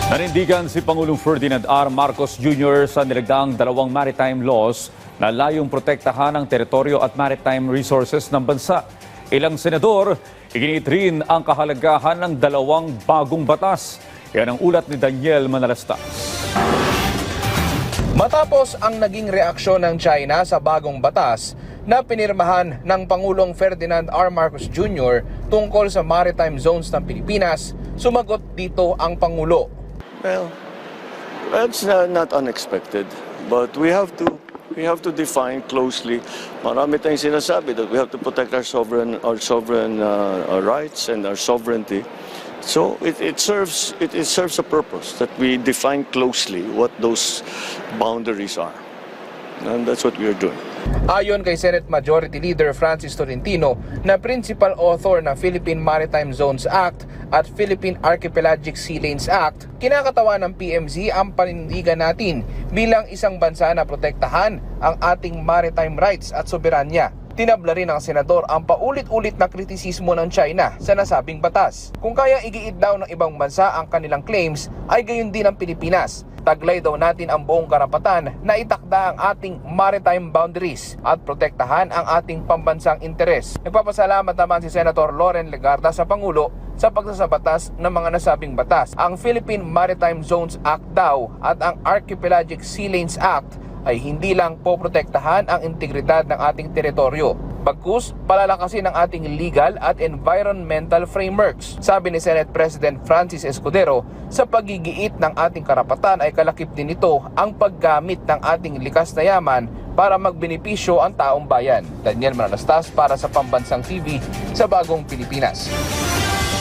Nanindigan si Pangulong Ferdinand R. Marcos Jr. sa nilagdaang dalawang maritime laws na layong protektahan ang teritoryo at maritime resources ng bansa. Ilang senador, iginit rin ang kahalagahan ng dalawang bagong batas. Yan ang ulat ni Daniel Manalastas. Matapos ang naging reaksyon ng China sa bagong batas na pinirmahan ng Pangulong Ferdinand R. Marcos Jr. tungkol sa maritime zones ng Pilipinas, sumagot dito ang Pangulo. Well, that's not unexpected, but we have to define closely. Marami tayong sinasabi that we have to protect our sovereign rights and our sovereignty. So it serves a purpose that we define closely what those boundaries are, and that's what we are doing. Ayon kay Senate Majority Leader Francis Tolentino na principal author ng Philippine Maritime Zones Act at Philippine Archipelagic Sea Lanes Act, kinakatawa ng PMZ ang panindigan natin bilang isang bansa na protektahan ang ating maritime rights at soberanya. Tinabla rin ng senador ang paulit-ulit na kritisismo ng China sa nasabing batas. Kung kaya igiit daw ng ibang bansa ang kanilang claims, ay gayon din ang Pilipinas. Taglay daw natin ang buong karapatan na itakda ang ating maritime boundaries at protektahan ang ating pambansang interes. Nagpapasalamat naman si Senator Loren Legarda sa Pangulo sa pagsasabatas ng mga nasabing batas. Ang Philippine Maritime Zones Act daw at ang Archipelagic Sea Lanes Act ay hindi lang poprotektahan ang integridad ng ating teritoryo, bagkus palalakasin ang ating legal at environmental frameworks. Sabi ni Senate President Francis Escudero, sa paggigiit ng ating karapatan ay kalakip din ito ang paggamit ng ating likas na yaman para magbenepisyo ang taong bayan. Daniel Manalastas para sa Pambansang TV sa Bagong Pilipinas.